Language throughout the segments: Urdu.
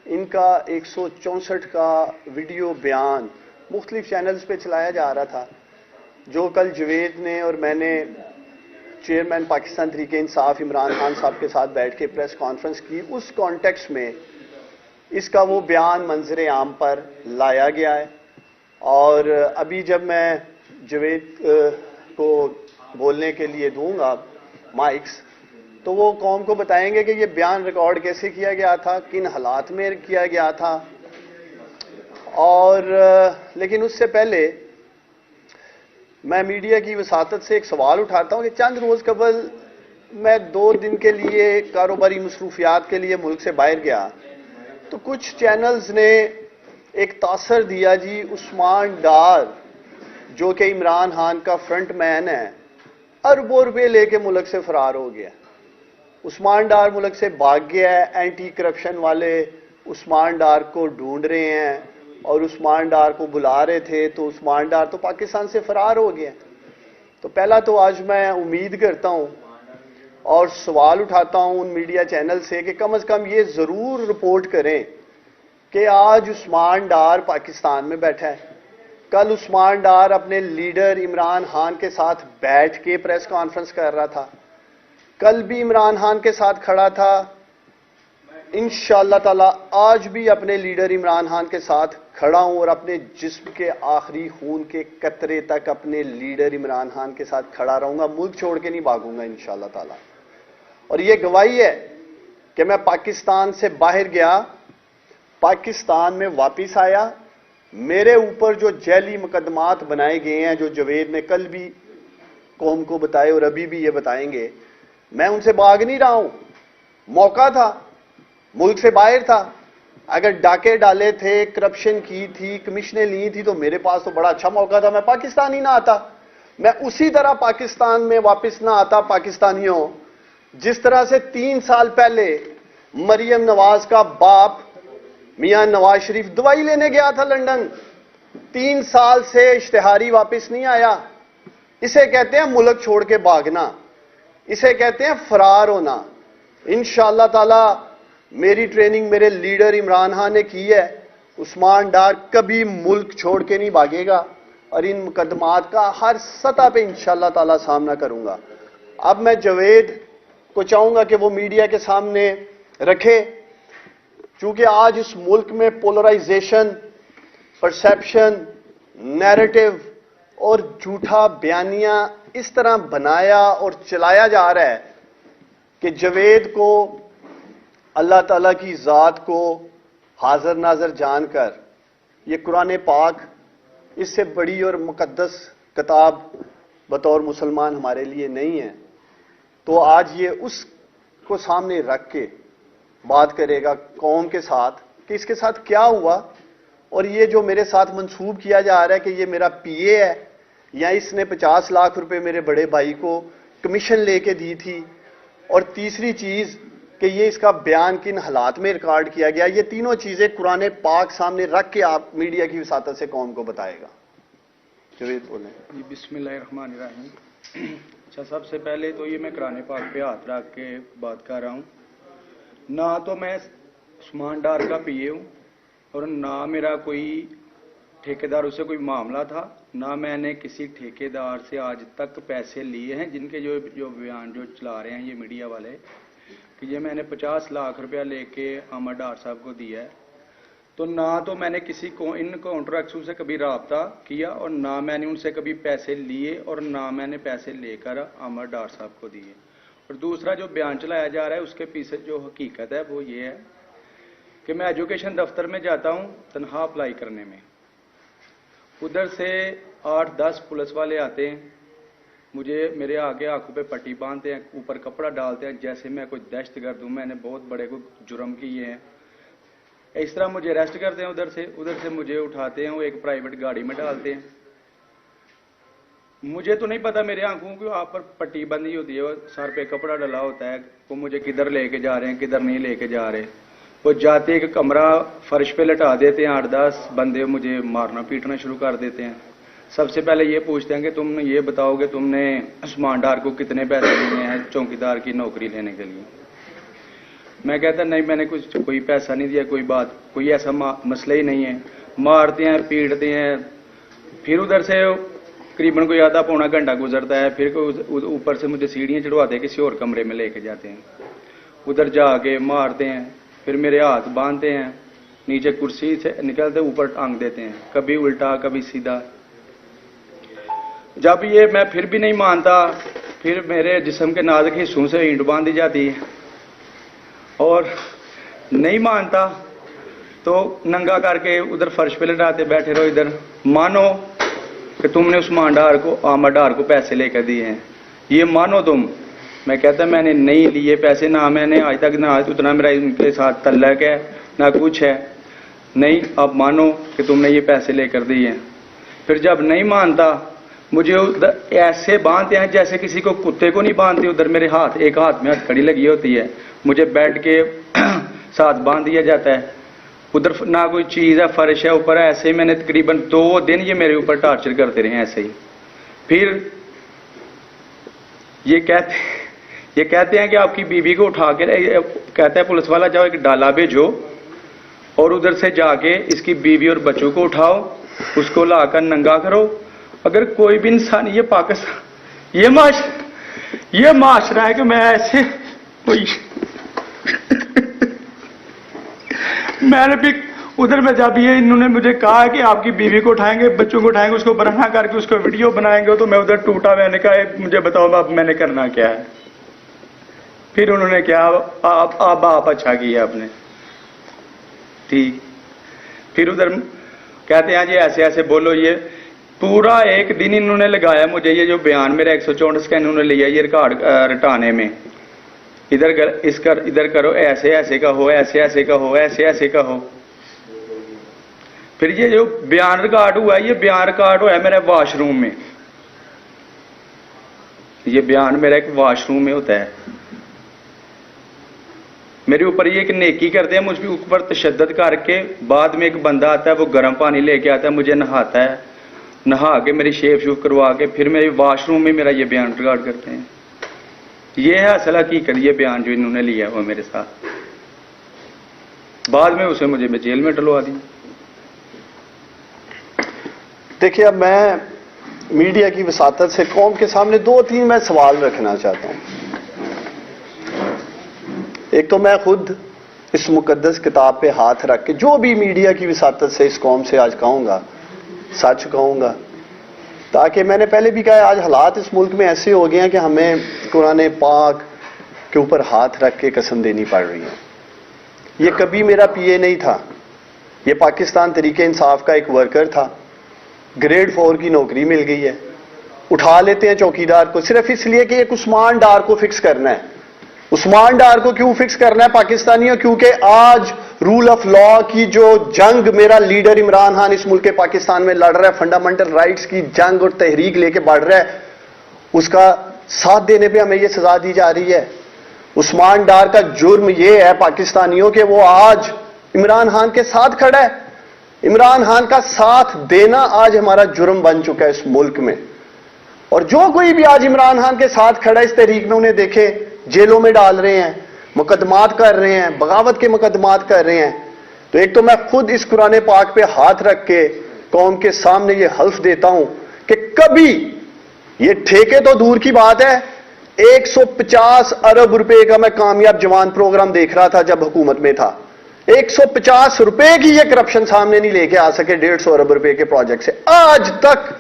ان کا 164 کا ویڈیو بیان مختلف چینلز پہ چلایا جا رہا تھا، جو کل جوید نے اور میں نے چیئرمین پاکستان تحریک انصاف عمران خان صاحب کے ساتھ بیٹھ کے پریس کانفرنس کی، اس کانٹیکسٹ میں اس کا وہ بیان منظر عام پر لایا گیا ہے۔ اور ابھی جب میں جوید کو بولنے کے لیے دوں گا مائکس، تو وہ قوم کو بتائیں گے کہ یہ بیان ریکارڈ کیسے کیا گیا تھا، کن حالات میں کیا گیا تھا۔ اور لیکن اس سے پہلے میں میڈیا کی وساطت سے ایک سوال اٹھاتا ہوں کہ چند روز قبل میں 2 دن کے لیے کاروباری مصروفیات کے لیے ملک سے باہر گیا، تو کچھ چینلز نے ایک تاثر دیا جی عثمان ڈار جو کہ عمران خان کا فرنٹ مین ہے، اربوں روپے لے کے ملک سے فرار ہو گیا۔ عثمان ڈار ملک سے بھاگ گیا ہے، اینٹی کرپشن والے عثمان ڈار کو ڈھونڈ رہے ہیں اور عثمان ڈار کو بلا رہے تھے، تو عثمان ڈار تو پاکستان سے فرار ہو گیا۔ تو پہلا تو آج میں امید کرتا ہوں اور سوال اٹھاتا ہوں ان میڈیا چینل سے کہ کم از کم یہ ضرور رپورٹ کریں کہ آج عثمان ڈار پاکستان میں بیٹھا ہے، کل عثمان ڈار اپنے لیڈر عمران خان کے ساتھ بیٹھ کے پریس کانفرنس کر رہا تھا، کل بھی عمران خان کے ساتھ کھڑا تھا، انشاءاللہ تعالی آج بھی اپنے لیڈر عمران خان کے ساتھ کھڑا ہوں اور اپنے جسم کے آخری خون کے قطرے تک اپنے لیڈر عمران خان کے ساتھ کھڑا رہوں گا، ملک چھوڑ کے نہیں بھاگوں گا انشاءاللہ تعالی۔ اور یہ گواہی ہے کہ میں پاکستان سے باہر گیا، پاکستان میں واپس آیا، میرے اوپر جو جعلی مقدمات بنائے گئے ہیں، جو جوید نے کل بھی قوم کو بتائے اور ابھی بھی یہ بتائیں گے، میں ان سے بھاگ نہیں رہا ہوں۔ موقع تھا، ملک سے باہر تھا، اگر ڈاکے ڈالے تھے، کرپشن کی تھی، کمیشنیں لی تھی، تو میرے پاس تو بڑا اچھا موقع تھا، میں پاکستان ہی نہ آتا، میں اسی طرح پاکستان میں واپس نہ آتا پاکستانیوں، جس طرح سے 3 سال پہلے مریم نواز کا باپ میاں نواز شریف دوائی لینے گیا تھا لندن، 3 سال سے اشتہاری واپس نہیں آیا۔ اسے کہتے ہیں ملک چھوڑ کے بھاگنا، اسے کہتے ہیں فرار ہونا۔ انشاءاللہ تعالی میری ٹریننگ میرے لیڈر عمران خان نے کی ہے، عثمان ڈار کبھی ملک چھوڑ کے نہیں بھاگے گا اور ان مقدمات کا ہر سطح پہ انشاءاللہ تعالی سامنا کروں گا۔ اب میں جوید کو چاہوں گا کہ وہ میڈیا کے سامنے رکھے، چونکہ آج اس ملک میں پولرائزیشن، پرسیپشن، نیریٹو اور جھوٹا بیانیہ اس طرح بنایا اور چلایا جا رہا ہے کہ جوید کو اللہ تعالیٰ کی ذات کو حاضر ناظر جان کر یہ قرآن پاک اس سے بڑی اور مقدس کتاب بطور مسلمان ہمارے لیے نہیں ہے، تو آج یہ اس کو سامنے رکھ کے بات کرے گا قوم کے ساتھ کہ اس کے ساتھ کیا ہوا، اور یہ جو میرے ساتھ منسوب کیا جا رہا ہے کہ یہ میرا پی اے ہے یا اس نے 50 لاکھ روپے میرے بڑے بھائی کو کمیشن لے کے دی تھی، اور تیسری چیز کہ یہ اس کا بیان کن حالات میں ریکارڈ کیا گیا، یہ تینوں چیزیں قرآن پاک سامنے رکھ کے آپ میڈیا کی وساطت سے قوم کو بتائے گا۔ جوید بولیں۔ جی بسم اللہ الرحمن الرحیم۔ اچھا، سب سے پہلے تو یہ میں قرآن پاک پہ ہاتھ رکھ کے بات کر رہا ہوں، نہ تو میں عثمان ڈار کا پی اے ہوں اور نہ میرا کوئی ٹھیکیداروں سے کوئی معاملہ تھا، نہ میں نے کسی ٹھیکیدار سے آج تک پیسے لیے ہیں جن کے جو بیان جو چلا رہے ہیں یہ میڈیا والے کہ یہ میں نے 50 لاکھ روپیہ لے کے احمد ڈار صاحب کو دیا ہے، تو نہ تو میں نے کسی کو ان کانٹریکٹوں سے کبھی رابطہ کیا اور نہ میں نے ان سے کبھی پیسے لیے اور نہ میں نے پیسے لے کر احمد ڈار صاحب کو دیے۔ اور دوسرا جو بیان چلایا جا رہا ہے اس کے پیچھے جو حقیقت ہے وہ یہ ہے کہ میں ایجوکیشن دفتر میں جاتا ہوں تنخواہ اپلائی کرنے میں، ادھر سے 8-10 پولیس والے آتے ہیں، مجھے میرے آگے آنکھوں پہ پٹی باندھتے ہیں، اوپر کپڑا ڈالتے ہیں جیسے میں کوئی دہشت گرد ہوں، میں نے بہت بڑے کوئی جرم کیے ہیں، اس طرح مجھے اریسٹ کرتے ہیں، ادھر سے مجھے اٹھاتے ہیں، وہ ایک پرائیویٹ گاڑی میں ڈالتے ہیں۔ مجھے تو نہیں پتا، میرے آنکھوں کے آپ پر پٹی بندھی ہوتی ہے، سر پہ کپڑا ڈلا ہوتا ہے، وہ مجھے کدھر لے کے جا رہے ہیں کدھر نہیں لے کے جا رہے، وہ جاتے ایک کمرہ فرش پہ لٹا دیتے ہیں، 8-10 بندے مجھے مارنا پیٹنا شروع کر دیتے ہیں۔ سب سے پہلے یہ پوچھتے ہیں کہ تم یہ بتاؤ کہ تم نے عثمان ڈار کو کتنے پیسے دیے ہیں چوکیدار کی نوکری لینے کے لیے۔ میں کہتا نہیں میں نے کچھ کوئی پیسہ نہیں دیا، کوئی ایسا مسئلہ ہی نہیں ہے. مارتے ہیں پیٹتے ہیں. پھر ادھر سے قریباً کوئی آدھا پونا گھنٹہ گزرتا ہے، پھر اوپر سے مجھے سیڑھیاں چڑھواتے ہیں، کسی اور کمرے میں لے کے جاتے ہیں، ادھر جا کے مارتے ہیں. پھر میرے ہاتھ باندھتے ہیں، نیچے کرسی سے نکلتے اوپر ٹانگ دیتے ہیں، کبھی الٹا کبھی سیدھا. جب یہ میں پھر بھی نہیں مانتا، پھر میرے جسم کے نازک حصوں سے اینٹ باندھی جاتی ہے، اور نہیں مانتا تو ننگا کر کے ادھر فرش پہ لٹاتے، بیٹھے رہو ادھر، مانو کہ تم نے عثمان ڈار کو، احمد ڈار کو پیسے لے کر دیے ہیں، یہ مانو تم. میں کہتا میں نے نہیں لیے پیسے، نہ میں نے آج تک نہ اتنا میرا ان کے ساتھ تعلق ہے نہ کچھ ہے. نہیں اب مانو کہ تم نے یہ پیسے لے کر دیے ہیں. پھر جب نہیں مانتا مجھے ایسے باندھتے ہیں جیسے کسی کو کتے کو نہیں باندھتے. ادھر میرے ہاتھ، ایک ہاتھ میں ہتھکڑی لگی ہوتی ہے، مجھے بیٹھ کے ساتھ باندھ دیا جاتا ہے. ادھر نہ کوئی چیز ہے، فرش ہے اوپر. ایسے ہی میں نے تقریباً 2 دن یہ میرے اوپر ٹارچر کرتے رہے ایسے ہی. پھر یہ کہتے ہیں کہ آپ کی بیوی کو اٹھا کے، کہتا ہے پولیس والا جاؤ ایک ڈالا بھیجو اور ادھر سے جا کے اس کی بیوی اور بچوں کو اٹھاؤ، اس کو لا کر ننگا کرو. اگر کوئی بھی انسان، یہ پاکستان، یہ معاشرہ ہے کہ میں ایسے کوئی میں نے بھی ادھر میں جب یہ انہوں نے مجھے کہا کہ آپ کی بیوی کو اٹھائیں گے، بچوں کو اٹھائیں گے، اس کو برہنہ کر کے اس کو ویڈیو بنائیں گے، تو میں ادھر ٹوٹا. میں نے کہا مجھے بتاؤ اب میں نے کرنا کیا ہے. پھر انہوں نے کیا، آپ اچھا کیا آپ نے، ٹھیک. پھر ادھر کہتے ہیں جی ایسے ایسے بولو. یہ پورا ایک دن انہوں نے لگایا مجھے، یہ جو بیان میرا 164 سکین انہوں نے لیا یہ ریکارڈ رٹانے میں. ادھر کرو، ایسے ایسے کا ہو، ایسے ایسے کا ہو، ایسے ایسے کا ہو. پھر یہ جو بیان ریکارڈ ہوا ہے، یہ بیان ریکارڈ ہوا ہے میرے واش روم میں. یہ بیان میرا ایک واش روم میں ہوتا ہے. میرے اوپر یہ ایک نیکی کرتے ہیں، مجھ کے اوپر تشدد کر کے بعد میں ایک بندہ آتا ہے، وہ گرم پانی لے کے آتا ہے، مجھے نہاتا ہے، نہا کے میری شیف کروا کے پھر میرے واش روم میں میرا یہ بیان ریکارڈ کرتے ہیں. یہ ہے اصل حقیقت، یہ بیان جو انہوں نے لیا ہوا میرے ساتھ. بعد میں اسے مجھے جیل میں ڈلوا دی. دیکھیے اب میں میڈیا کی وساطت سے قوم کے سامنے 2-3 میں سوال رکھنا چاہتا ہوں. ایک تو میں خود اس مقدس کتاب پہ ہاتھ رکھ کے جو بھی میڈیا کی وساطت سے اس قوم سے آج کہوں گا، سچ کہوں گا. تاکہ میں نے پہلے بھی کہا آج حالات اس ملک میں ایسے ہو گئے ہیں کہ ہمیں قرآن پاک کے اوپر ہاتھ رکھ کے قسم دینی پڑ رہی ہے. یہ کبھی میرا پی اے نہیں تھا، یہ پاکستان تحریک انصاف کا ایک ورکر تھا. گریڈ 4 کی نوکری مل گئی ہے. اٹھا لیتے ہیں چوکیدار کو صرف اس لیے کہ ایک عثمان ڈار کو فکس کرنا ہے. عثمان ڈار کو کیوں فکس کرنا ہے پاکستانیوں؟ کیونکہ آج رول آف لا کی جو جنگ میرا لیڈر عمران خان اس ملک پاکستان میں لڑ رہا ہے، فنڈامنٹل رائٹس کی جنگ اور تحریک لے کے بڑھ رہا ہے، اس کا ساتھ دینے پہ ہمیں یہ سزا دی جا رہی ہے. عثمان ڈار کا جرم یہ ہے پاکستانیوں کہ وہ آج عمران خان کے ساتھ کھڑا ہے. عمران خان کا ساتھ دینا آج ہمارا جرم بن چکا ہے اس ملک میں. اور جو کوئی بھی آج عمران خان کے ساتھ کھڑا ہے اس تحریک میں، انہیں دیکھے جیلوں میں ڈال رہے ہیں، مقدمات کر رہے ہیں، بغاوت کے مقدمات کر رہے ہیں. تو ایک تو میں خود اس قرآن پاک پہ ہاتھ رکھ کے قوم کے سامنے یہ حلف دیتا ہوں کہ کبھی، یہ ٹھیکے تو دور کی بات ہے، 150 ارب روپے کا میں کامیاب جوان پروگرام دیکھ رہا تھا جب حکومت میں تھا. 150 روپے کی یہ کرپشن سامنے نہیں لے کے آ سکے 150 ارب روپے کے پروجیکٹ سے. آج تک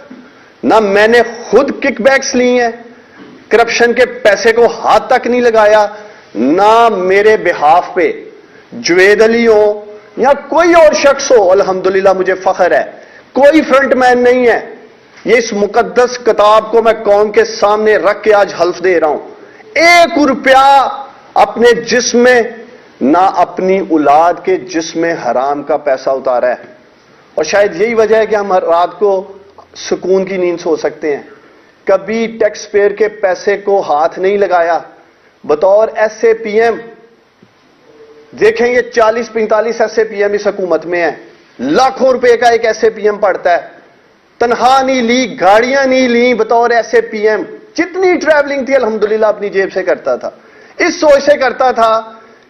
نہ میں نے خود کک بیکس لی ہیں، کرپشن کے پیسے کو ہاتھ تک نہیں لگایا، نہ میرے بہاف پہ جوید علی ہو یا کوئی اور شخص ہو. الحمدللہ مجھے فخر ہے، کوئی فرنٹ مین نہیں ہے. یہ اس مقدس کتاب کو میں قوم کے سامنے رکھ کے آج حلف دے رہا ہوں، 1 روپیہ اپنے جسم میں نہ اپنی اولاد کے جسم میں حرام کا پیسہ اتارا ہے. اور شاید یہی وجہ ہے کہ ہم رات کو سکون کی نیند سو سکتے ہیں. کبھی ٹیکس پیئر کے پیسے کو ہاتھ نہیں لگایا. بطور ایس اے پی ایم دیکھیں یہ 40-45 ایس اے پی ایم اس حکومت میں ہیں، لاکھوں روپے کا ایک ایس اے پی ایم پڑتا ہے. تنخواہ نہیں لی، گاڑیاں نہیں لی، بطور ایس اے پی ایم جتنی ٹریولنگ تھی الحمدللہ اپنی جیب سے کرتا تھا. اس سوچ سے کرتا تھا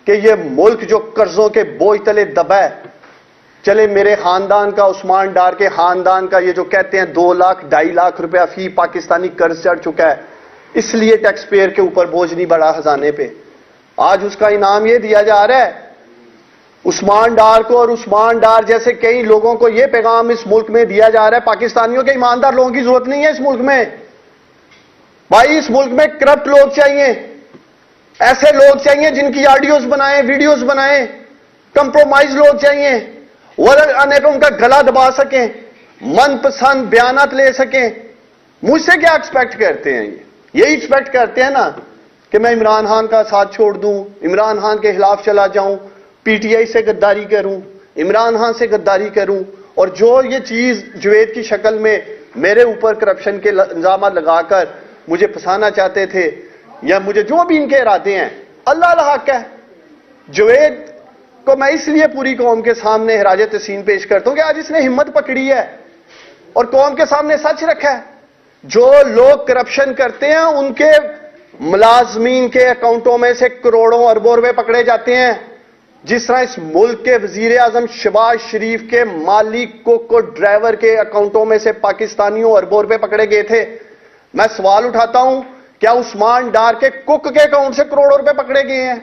کہ یہ ملک جو قرضوں کے بوجھ تلے دبا ہے، چلے میرے خاندان کا، عثمان ڈار کے خاندان کا، یہ جو کہتے ہیں 2 لاکھ 2.5 لاکھ روپیہ فی پاکستانی قرض چڑھ چکا ہے، اس لیے ٹیکس پیئر کے اوپر بوجھ نہیں بڑھا خزانے پہ. آج اس کا انعام یہ دیا جا رہا ہے عثمان ڈار کو، اور عثمان ڈار جیسے کئی لوگوں کو یہ پیغام اس ملک میں دیا جا رہا ہے، پاکستانیوں کے ایماندار لوگوں کی ضرورت نہیں ہے اس ملک میں. بھائی اس ملک میں کرپٹ لوگ چاہیے، ایسے لوگ چاہیے جن کی آڈیوز بنائیں، ویڈیوز بنائیں، کمپرومائز لوگ چاہیے، ورر آنے پہ ان کا گلا دبا سکیں، من پسند بیانات لے سکیں. مجھ سے کیا ایکسپیکٹ کرتے ہیں؟ یہی ایکسپیکٹ کرتے ہیں نا کہ میں عمران خان کا ساتھ چھوڑ دوں، عمران خان کے خلاف چلا جاؤں، پی ٹی آئی سے غداری کروں، عمران خان سے غداری کروں، اور جو یہ چیز جوید کی شکل میں میرے اوپر کرپشن کے الزامات لگا کر مجھے پھنسانا چاہتے تھے، یا مجھے جو بھی ان کے ارادے ہیں، اللہ الحق ہے. جوید کو میں اس لیے پوری قوم کے سامنے خراج تحسین پیش کرتا ہوں کہ آج اس نے ہمت پکڑی ہے اور قوم کے سامنے سچ رکھا ہے. جو لوگ کرپشن کرتے ہیں ان کے ملازمین کے اکاؤنٹوں میں سے کروڑوں اربوں روپے پکڑے جاتے ہیں، جس طرح اس ملک کے وزیر اعظم شہباز شریف کے مالک کو ڈرائیور کے اکاؤنٹوں میں سے پاکستانیوں اربوں روپے پکڑے گئے تھے. میں سوال اٹھاتا ہوں، کیا عثمان ڈار کے کک کے اکاؤنٹ سے کروڑوں روپے پکڑے گئے ہیں؟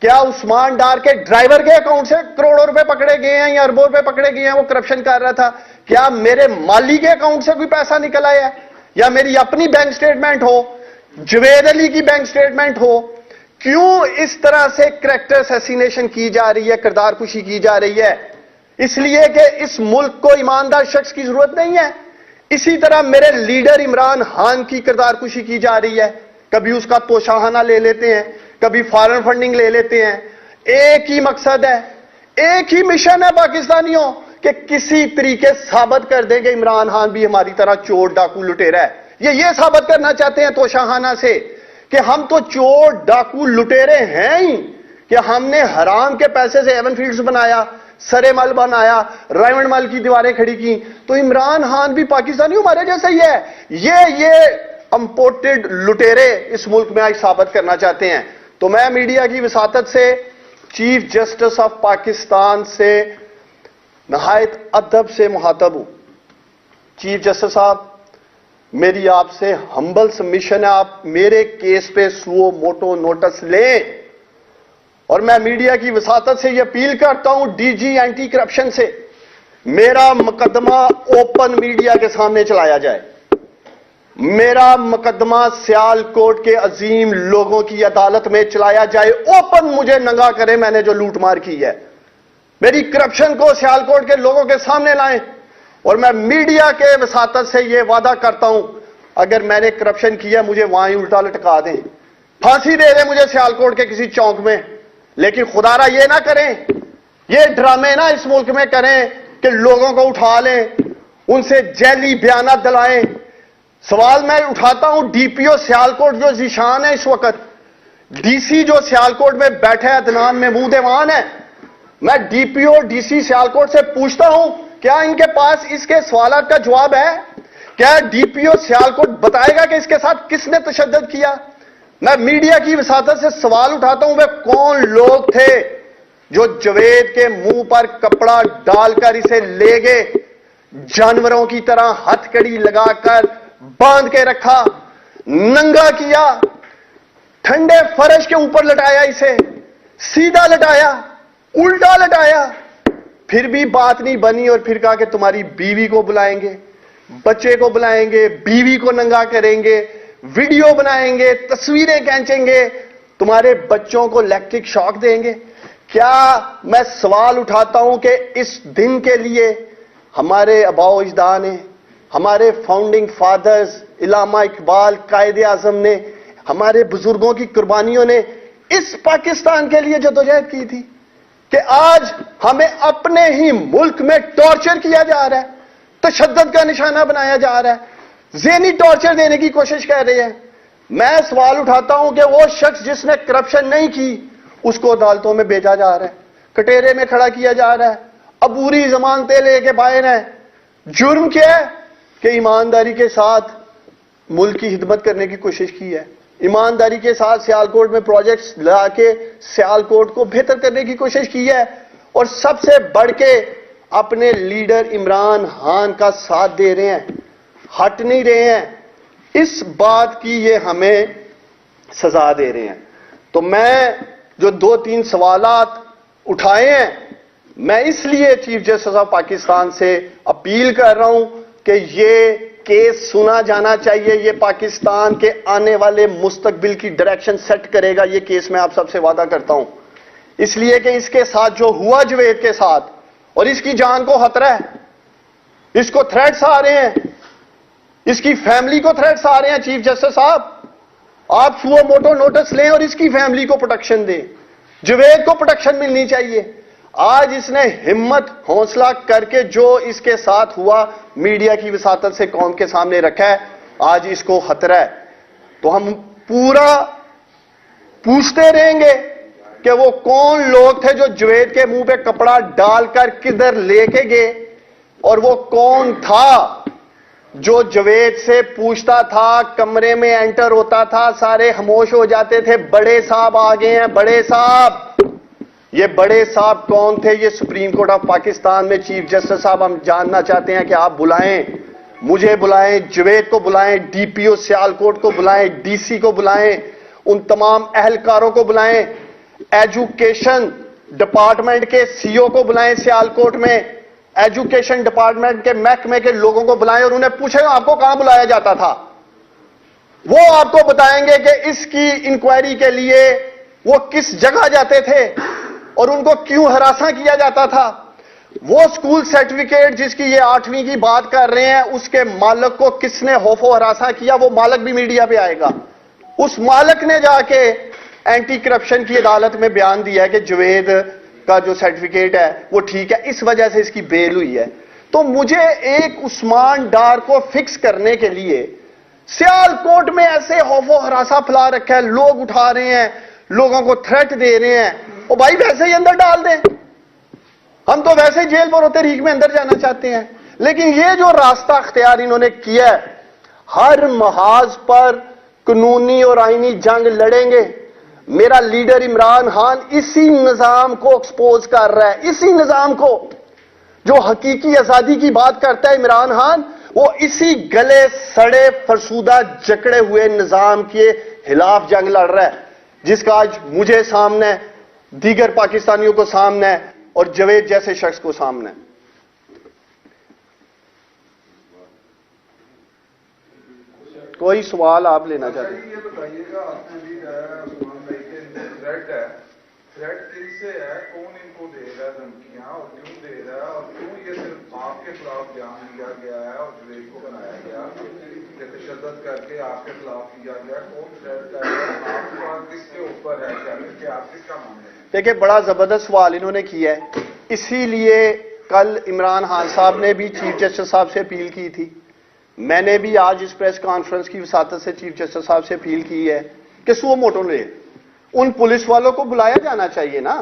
کیا عثمان ڈار کے ڈرائیور کے اکاؤنٹ سے کروڑوں روپے پکڑے گئے ہیں یا اربوں روپے پکڑے گئے ہیں؟ وہ کرپشن کر رہا تھا. کیا میرے مالی کے اکاؤنٹ سے کوئی پیسہ نکل آیا ہے، یا میری اپنی بینک سٹیٹمنٹ ہو، جوید علی کی بینک سٹیٹمنٹ ہو؟ کیوں اس طرح سے کریکٹر اسیسینیشن کی جا رہی ہے، کردار کشی کی جا رہی ہے؟ اس لیے کہ اس ملک کو ایماندار شخص کی ضرورت نہیں ہے. اسی طرح میرے لیڈر عمران خان کی کردار کشی کی جا رہی ہے. کبھی اس کا توشاہانہ لے لیتے ہیں، کبھی فارن فنڈنگ لے لیتے ہیں. ایک ہی مقصد ہے، ایک ہی مشن ہے پاکستانیوں، کہ کسی طریقے ثابت کر دیں کہ عمران خان بھی ہماری طرح چور ڈاکو لٹیرا ہے. یہ ثابت کرنا چاہتے ہیں توشاہانہ سے کہ ہم تو چور ڈاکو لٹیرے ہیں ہی، کہ ہم نے حرام کے پیسے سے ایون فیلڈز بنایا، سرے مل بنایا، رائمنڈ مل کی دیواریں کھڑی کی. تو عمران خان بھی پاکستانی ہمارے جیسا ہی ہے. یہ امپورٹڈ لٹیرے اس ملک میں آج ثابت کرنا چاہتے ہیں. تو میں میڈیا کی وساطت سے چیف جسٹس آف پاکستان سے نہایت ادب سے مخاطب ہوں. چیف جسٹس صاحب، میری آپ سے ہمبل سبمیشن ہے، آپ میرے کیس پہ سو موٹو نوٹس لیں، اور میں میڈیا کی وساطت سے یہ اپیل کرتا ہوں ڈی جی اینٹی کرپشن سے، میرا مقدمہ اوپن میڈیا کے سامنے چلایا جائے. میرا مقدمہ سیال کوٹ کے عظیم لوگوں کی عدالت میں چلایا جائے. اوپن مجھے ننگا کرے میں نے جو لوٹ مار کی ہے. میری کرپشن کو سیال کوٹ کے لوگوں کے سامنے لائیں، اور میں میڈیا کے وساطت سے یہ وعدہ کرتا ہوں اگر میں نے کرپشن کیا مجھے وہاں ہی الٹا لٹکا دیں، پھانسی دے دیں مجھے سیال کوٹ کے کسی چوک میں. لیکن خدارا یہ نہ کریں، یہ ڈرامے نہ اس ملک میں کریں کہ لوگوں کو اٹھا لیں، ان سے جعلی بیانات دلائیں. سوال میں اٹھاتا ہوں ڈی پی او سیال کوٹ جو ذیشان ہے اس وقت، ڈی سی جو سیال کوٹ میں بیٹھے عدنان محمود ایوان ہے، میں D P O D C سیال کوٹ سے پوچھتا ہوں کیا ان کے پاس اس کے سوالات کا جواب ہے؟ کیا ڈی پی او سیال کوٹ بتائے گا کہ اس کے ساتھ کس نے تشدد کیا؟ میں میڈیا کی وساطت سے سوال اٹھاتا ہوں وہ کون لوگ تھے جو جوید کے منہ پر کپڑا ڈال کر اسے لے گئے، جانوروں کی طرح ہتھ کڑی لگا کر باندھ کے رکھا، ننگا کیا، ٹھنڈے فرش کے اوپر لٹایا، اسے سیدھا لٹایا، الٹا لٹایا، پھر بھی بات نہیں بنی، اور پھر کہا کہ تمہاری بیوی کو بلائیں گے، بچے کو بلائیں گے، بیوی کو ننگا کریں گے، ویڈیو بنائیں گے، تصویریں کھینچیں گے، تمہارے بچوں کو الیکٹرک شاک دیں گے. کیا میں سوال اٹھاتا ہوں کہ اس دن کے لیے ہمارے آباء و اجداد نے، ہمارے فاؤنڈنگ فادرز، علامہ اقبال، قائد اعظم نے، ہمارے بزرگوں کی قربانیوں نے اس پاکستان کے لیے جدوجہد کی تھی، کہ آج ہمیں اپنے ہی ملک میں ٹارچر کیا جا رہا ہے، تشدد کا نشانہ بنایا جا رہا ہے، ذہنی ٹارچر دینے کی کوشش کر رہے ہیں. میں سوال اٹھاتا ہوں کہ وہ شخص جس نے کرپشن نہیں کی اس کو عدالتوں میں بھیجا جا رہا ہے، کٹہرے میں کھڑا کیا جا رہا ہے، عبوری ضمانتیں لے کے باہر ہیں. جرم کیا ہے؟ کہ ایمانداری کے ساتھ ملک کی خدمت کرنے کی کوشش کی ہے. ایمانداری کے ساتھ سیالکوٹ میں پروجیکٹس لا کے سیالکوٹ کو بہتر کرنے کی کوشش کی ہے، اور سب سے بڑھ کے اپنے لیڈر عمران خان کا ساتھ دے رہے ہیں، ہٹ نہیں رہے ہیں۔ اس بات کی یہ ہمیں سزا دے رہے ہیں۔ تو میں جو 2-3 سوالات اٹھائے ہیں، میں اس لیے چیف جسٹس آف پاکستان سے اپیل کر رہا ہوں کہ یہ کیس سنا جانا چاہیے، یہ پاکستان کے آنے والے مستقبل کی ڈائریکشن سیٹ کرے گا، یہ کیس میں آپ سب سے وعدہ کرتا ہوں، اس لیے کہ اس کے ساتھ جو ہوا جوید کے ساتھ، اور اس کی جان کو خطرہ ہے، اس کو تھریٹس آ رہے ہیں، اس کی فیملی کو تھریٹس آ رہے ہیں۔ چیف جسٹس صاحب، آپ سو موٹو نوٹس لیں اور اس کی فیملی کو پروٹیکشن دیں، جوید کو پروٹیکشن ملنی چاہیے۔ آج اس نے ہمت حوصلہ کر کے جو اس کے ساتھ ہوا میڈیا کی وساطت سے قوم کے سامنے رکھا ہے، آج اس کو خطرہ ہے۔ تو ہم پورا پوچھتے رہیں گے کہ وہ کون لوگ تھے جو جوید کے منہ پہ کپڑا ڈال کر کدھر لے کے گئے، اور وہ کون تھا جو جوید سے پوچھتا تھا، کمرے میں انٹر ہوتا تھا، سارے خاموش ہو جاتے تھے۔ بڑے صاحب آ گئے ہیں، بڑے صاحب۔ یہ بڑے صاحب کون تھے؟ یہ سپریم کورٹ آف پاکستان میں چیف جسٹس صاحب ہم جاننا چاہتے ہیں کہ آپ بلائیں، مجھے بلائیں، جوید کو بلائیں، ڈی پی او سیالکوٹ کو بلائیں، ڈی سی کو بلائیں، ان تمام اہلکاروں کو بلائیں، ایجوکیشن ڈپارٹمنٹ کے سی او کو بلائیں سیالکوٹ میں، ایجوکیشن ڈپارٹمنٹ کے محکمے کے لوگوں کو بلائیں اور انہیں پوچھیں آپ کو کہاں بلایا جاتا تھا۔ وہ آپ کو بتائیں گے کہ اس کی انکوائری کے لیے وہ کس جگہ جاتے تھے اور ان کو کیوں ہراساں کیا جاتا تھا۔ وہ سکول سرٹیفکیٹ جس کی یہ 8ویں کی بات کر رہے ہیں، اس کے مالک کو کس نے خوف و ہراساں کیا، وہ مالک بھی میڈیا پہ آئے گا۔ اس مالک نے جا کے اینٹی کرپشن کی عدالت میں بیان دیا ہے کہ جوید کا جو سرٹیفکیٹ ہے وہ ٹھیک ہے، اس وجہ سے اس کی بیل ہوئی ہے۔ تو مجھے ایک عثمان ڈار کو فکس کرنے کے لیے سیالکوٹ میں ایسے خوف و ہراساں پھیلا رکھا ہے، لوگ اٹھا رہے ہیں، لوگوں کو تھریٹ دے رہے ہیں، او بھائی ویسے ہی اندر ڈال دیں، ہم تو ویسے ہی جیل پر ہوتے ریک میں اندر جانا چاہتے ہیں۔ لیکن یہ جو راستہ اختیار انہوں نے کیا ہے، ہر محاذ پر قانونی اور آئینی جنگ لڑیں گے۔ میرا لیڈر عمران خان اسی نظام کو ایکسپوز کر رہا ہے، اسی نظام کو جو حقیقی آزادی کی بات کرتا ہے عمران خان، وہ اسی گلے سڑے فرسودہ جکڑے ہوئے نظام کے خلاف جنگ لڑ رہا ہے، جس کا آج مجھے سامنے ہے، دیگر پاکستانیوں کو سامنے ہے اور جوید جیسے شخص کو سامنے ہے۔ کوئی سوال آپ لینا چاہتے ہیں؟ یہ بتائیے گا، آپ نے بھی عثمان بھائی کے تھریٹ ہے، تھریٹ کن سے ہے، کون ان کو دے رہا ہے دھمکیاں اور کیوں دے رہا ہے، اور کیوں یہ صرف آپ کے خلاف بیان دیا گیا ہے اور جوید کو بنایا گیا کہ تشدد کر کے آپ کے خلاف کیا گیا، کون تھریٹ کر رہا ہے، آپ کا کس کے اوپر ہے، کہ آپ کس کا معاملہ ہے؟ دیکھیں بڑا زبردست سوال انہوں نے کیا ہے، اسی لیے کل عمران خان صاحب نے بھی چیف جسٹس صاحب سے اپیل کی تھی، میں نے بھی آج اس پریس کانفرنس کی وساطت سے چیف جسٹس صاحب سے اپیل کی ہے کہ سو موٹو لے ان پولیس والوں کو بلایا جانا چاہیے نا۔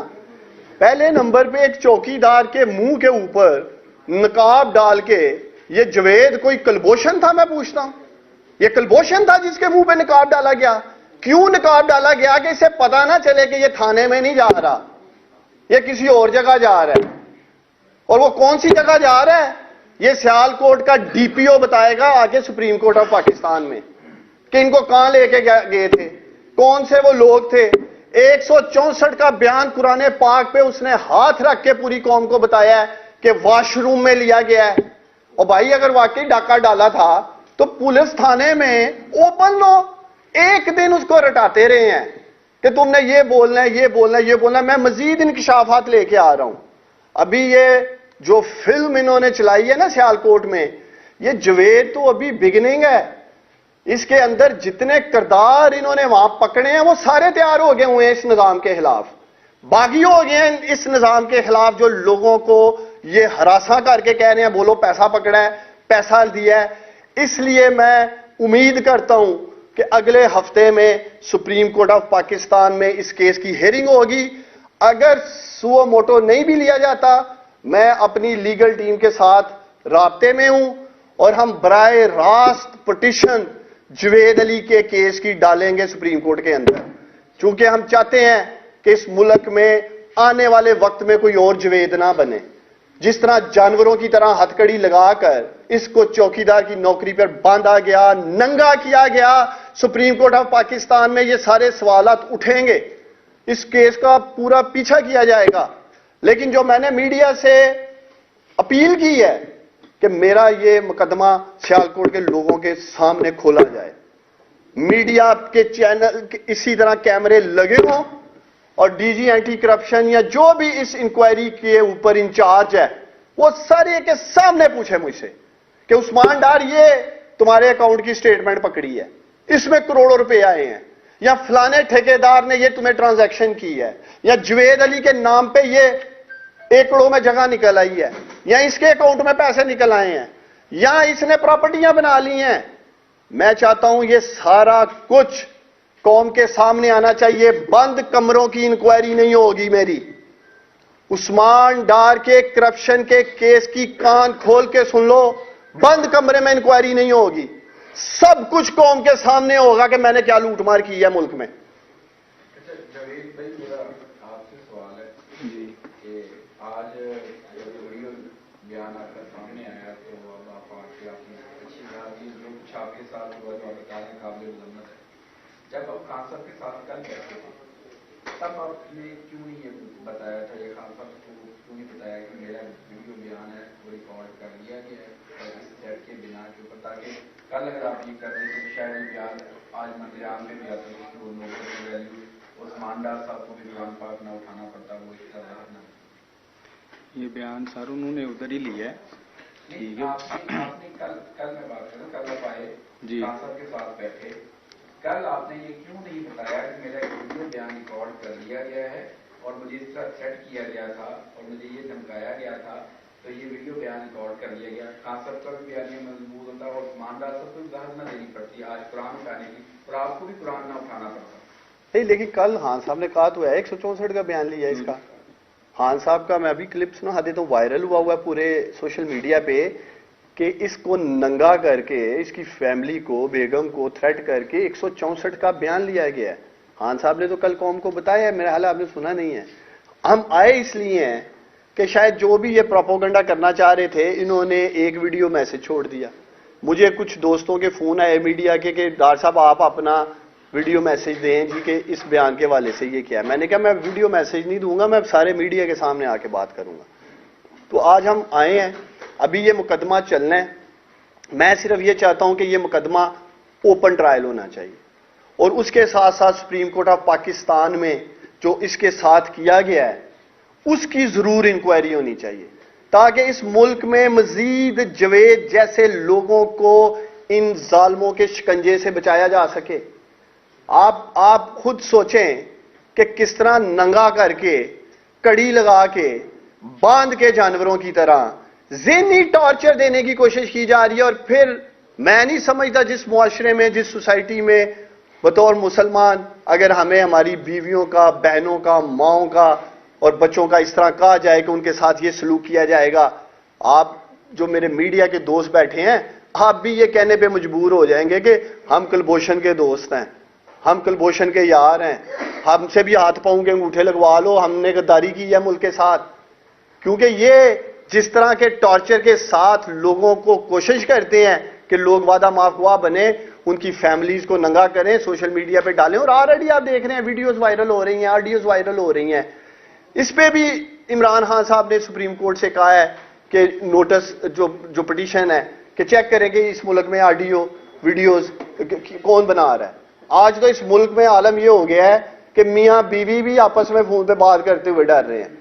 پہلے نمبر پہ ایک چوکیدار کے منہ کے اوپر نقاب ڈال کے، یہ جوید کوئی کلبوشن تھا؟ میں پوچھتا ہوں، یہ کلبوشن تھا جس کے منہ پہ نقاب ڈالا گیا؟ کیوں نقاب ڈالا گیا؟ کہ اسے پتا نہ چلے کہ یہ تھانے میں نہیں جا رہا، یہ کسی اور جگہ جا رہا ہے۔ اور وہ کون سی جگہ جا رہا ہے یہ سیالکوٹ کا ڈی پی او بتائے گا آگے سپریم کورٹ آف پاکستان میں کہ ان کو کہاں لے کے گئے تھے، کون سے وہ لوگ تھے۔ 164 کا بیان قرآن پاک پہ اس نے ہاتھ رکھ کے پوری قوم کو بتایا ہے کہ واش روم میں لیا گیا ہے۔ اور بھائی اگر واقعی ڈاکہ ڈالا تھا تو پولیس تھانے میں اوپن لو، ایک دن اس کو رٹاتے رہے ہیں کہ تم نے یہ بولنا ہے، یہ بولنا ہے، یہ بولنا ہے۔ میں مزید انکشافات لے کے آ رہا ہوں۔ ابھی یہ جو فلم انہوں نے چلائی ہے نا سیالکوٹ میں، یہ جوید تو ابھی بگننگ ہے، اس کے اندر جتنے کردار انہوں نے وہاں پکڑے ہیں وہ سارے تیار ہو گئے ہوئے ہیں اس نظام کے خلاف، باغی ہو گئے ہیں اس نظام کے خلاف جو لوگوں کو یہ ہراساں کر کے کہہ رہے ہیں بولو پیسہ پکڑا ہے، پیسہ دیا ہے۔ اس لیے میں امید کرتا ہوں کہ اگلے ہفتے میں سپریم کورٹ آف پاکستان میں اس کیس کی ہیئرنگ ہوگی۔ اگر سو موٹو نہیں بھی لیا جاتا، میں اپنی لیگل ٹیم کے ساتھ رابطے میں ہوں اور ہم براہ راست پٹیشن جوید علی کے کیس کی ڈالیں گے سپریم کورٹ کے اندر، چونکہ ہم چاہتے ہیں کہ اس ملک میں آنے والے وقت میں کوئی اور جوید نہ بنے۔ جس طرح جانوروں کی طرح ہتھکڑی لگا کر اس کو چوکیدار کی نوکری پر باندھا گیا، ننگا کیا گیا، سپریم کورٹ آف پاکستان میں یہ سارے سوالات اٹھیں گے، اس کیس کا پورا پیچھا کیا جائے گا۔ لیکن جو میں نے میڈیا سے اپیل کی ہے کہ میرا یہ مقدمہ سیالکوٹ کے لوگوں کے سامنے کھولا جائے، میڈیا کے چینل اسی طرح کیمرے لگے ہوں، اور ڈی جی اینٹی کرپشن یا جو بھی اس انکوائری کے اوپر انچارج ہے وہ سارے کے سامنے پوچھے مجھ سے کہ عثمان ڈار یہ تمہارے اکاؤنٹ کی سٹیٹمنٹ پکڑی ہے، اس میں کروڑوں روپے آئے ہیں، یا فلانے ٹھیکیدار نے یہ تمہیں ٹرانزیکشن کی ہے، یا جوید علی کے نام پہ یہ ایکڑوں میں جگہ نکل آئی ہے، یا اس کے اکاؤنٹ میں پیسے نکل آئے ہیں، یا اس نے پراپرٹیاں بنا لی ہیں۔ میں چاہتا ہوں یہ سارا کچھ قوم کے سامنے آنا چاہیے، بند کمروں کی انکوائری نہیں ہوگی میری۔ عثمان ڈار کے کرپشن کے کیس کی کان کھول کے سن لو، بند کمرے میں انکوائری نہیں ہوگی، سب کچھ قوم کے سامنے ہوگا کہ میں نے کیا لوٹ مار کی ہے ملک میں۔ جاوید بھائی میرا آپ سے سوال ہے جی کہ آج جب ویڈیو بیان آپ کا سامنے آیا تو اب آپ آ کے آپ نے اچھی بات کی، جو کچھ آپ کے ساتھ ہوا جو آپ بتا رہے ہیں قابل مذمت ہے۔ جب آپ خان صاحب کے ساتھ کل بیٹھے تھے تب آپ نے کیوں نہیں یہ بتایا تھا، یہ خان صاحب کو کیوں نہیں بتایا کہ میرا ویڈیو بیان ہے وہ ریکارڈ کر لیا گیا ہے اس سیٹ کے بنا کے اوپر، تاکہ کل اگر آپ یہ کرتے تو شاید یہ بیان آج منظر عام میں بھی آتا جس کو نوبل کی ویلیو عثمان ڈار صاحب کو بھی قرآن پاک نہ اٹھانا پڑتا، وہ اس طرح نہ۔ یہ بیان سر انہوں نے ادھر ہی لیا ہے۔ آپ نے کل میں بات کروں، کل آپ آئے جی خان صاحب کے ساتھ بیٹھے، کل آپ نے یہ کیوں نہیں بتایا کہ میرا ویڈیو بیان ریکارڈ کر لیا گیا ہے اور مجھے اس طرح سیٹ کیا گیا تھا اور مجھے یہ دھمکایا گیا تھا تو یہ ویڈیو بیان ریکارڈ کر لیا گیا۔ خان صاحب کا بھی بیان یہ مضبوط ہوتا اور عثمان ڈار صاحب کو بھی وضاحت نہ دینی پڑتی آج قرآن اٹھانے کی، اور آپ کو بھی قرآن نہ اٹھانا پڑتا۔ نہیں لیکن کل خان صاحب نے کہا تو ہے 164 کا بیان لیا اس کا۔ خان صاحب کا میں ابھی کلپ سنا دیتا ہوں، وائرل ہوا ہوا ہے پورے سوشل میڈیا پہ کہ اس کو ننگا کر کے اس کی فیملی کو، بیگم کو تھریٹ کر کے 164 کا بیان لیا گیا ہے۔ خان صاحب نے تو کل قوم کو بتایا ہے، میرا حال آپ نے سنا نہیں ہے۔ ہم آئے اس لیے ہیں کہ شاید جو بھی یہ پروپیگنڈا کرنا چاہ رہے تھے انہوں نے ایک ویڈیو میسج چھوڑ دیا۔ مجھے کچھ دوستوں کے فون آئے میڈیا کے کہ ڈار صاحب آپ اپنا ویڈیو میسج دیں جی کہ اس بیان کے حوالے سے یہ کیا ہے۔ میں نے کہا میں ویڈیو میسج نہیں دوں گا، میں سارے میڈیا کے سامنے آ کے بات کروں گا۔ تو آج ہم آئے ہیں، ابھی یہ مقدمہ چلنا ہے، میں صرف یہ چاہتا ہوں کہ یہ مقدمہ اوپن ٹرائل ہونا چاہیے، اور اس کے ساتھ ساتھ سپریم کورٹ آف پاکستان میں جو اس کے ساتھ کیا گیا ہے اس کی ضرور انکوائری ہونی چاہیے، تاکہ اس ملک میں مزید جوید جیسے لوگوں کو ان ظالموں کے شکنجے سے بچایا جا سکے۔ آپ خود سوچیں کہ کس طرح ننگا کر کے، کڑی لگا کے، باندھ کے جانوروں کی طرح ذہنی ٹارچر دینے کی کوشش کی جا رہی ہے۔ اور پھر میں نہیں سمجھتا جس معاشرے میں، جس سوسائٹی میں بطور مسلمان اگر ہمیں ہماری بیویوں کا، بہنوں کا، ماؤں کا اور بچوں کا اس طرح کہا جائے کہ ان کے ساتھ یہ سلوک کیا جائے گا، آپ جو میرے میڈیا کے دوست بیٹھے ہیں آپ بھی یہ کہنے پہ مجبور ہو جائیں گے کہ ہم کلبھوشن کے دوست ہیں، ہم کلبھوشن کے یار ہیں، ہم سے بھی ہاتھ پاؤں کے انگوٹھے لگوا لو، ہم نے غداری کی ہے ملک کے ساتھ۔ کیونکہ یہ جس طرح کے ٹارچر کے ساتھ لوگوں کو کوشش کرتے ہیں کہ لوگ وعدہ معاف خواہ بنے، ان کی فیملیز کو ننگا کریں، سوشل میڈیا پہ ڈالیں، اور آلریڈی آپ دیکھ رہے ہیں ویڈیوز وائرل ہو رہی ہیں، آڈیوز وائرل ہو رہی ہیں۔ اس پہ بھی عمران خان صاحب نے سپریم کورٹ سے کہا ہے کہ نوٹس جو پٹیشن ہے کہ چیک کریں کہ اس ملک میں آڈیو ویڈیوز کون بنا رہا ہے۔ آج تو اس ملک میں عالم یہ ہو گیا ہے کہ میاں بیوی بھی آپس میں فون پہ بات کرتے ہوئے ڈر رہے ہیں۔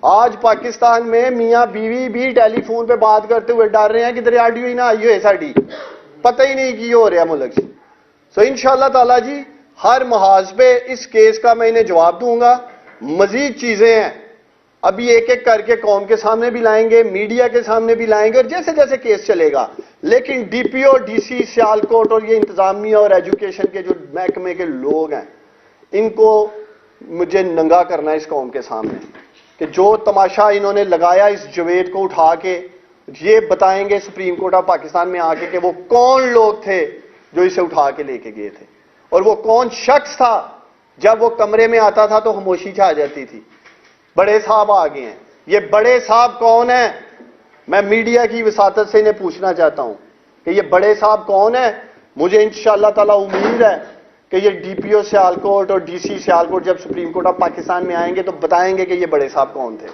آج پاکستان میں میاں بیوی بھی ٹیلی فون پہ بات کرتے ہوئے ڈر رہے ہیں کہ ادھر آڈیو ہی نہ آئی ہوئے ساڑی، پتہ ہی نہیں کی ہو رہا ملک سے۔ سو انشاءاللہ تعالیٰ جی ہر محاذ پہ اس کیس کا میں انہیں جواب دوں گا۔ مزید چیزیں ہیں ابھی ایک ایک کر کے قوم کے سامنے بھی لائیں گے، میڈیا کے سامنے بھی لائیں گے، اور جیسے جیسے کیس چلے گا۔ لیکن ڈی پی او، ڈی سی، سیالکوٹ اور یہ انتظامیہ اور ایجوکیشن کے جو محکمے کے لوگ ہیں ان کو مجھے ننگا کرنا ہے اس قوم کے سامنے کہ جو تماشا انہوں نے لگایا اس جوید کو اٹھا کے، یہ بتائیں گے سپریم کورٹ آف پاکستان میں آ کے کہ وہ کون لوگ تھے جو اسے اٹھا کے لے کے گئے تھے. اور وہ کون شخص تھا؟ جب وہ کمرے میں آتا تھا تو خاموشی چھا جاتی تھی. بڑے صاحب آ گئے ہیں. یہ بڑے صاحب کون ہیں؟ میں میڈیا کی وساطت سے انہیں پوچھنا چاہتا ہوں کہ یہ بڑے صاحب کون ہیں. مجھے انشاءاللہ تعالی امید ہے کہ یہ ڈی پی او سیالکوٹ اور ڈی سی سیالکوٹ جب سپریم کورٹ آف پاکستان میں آئیں گے تو بتائیں گے کہ یہ بڑے صاحب کون تھے.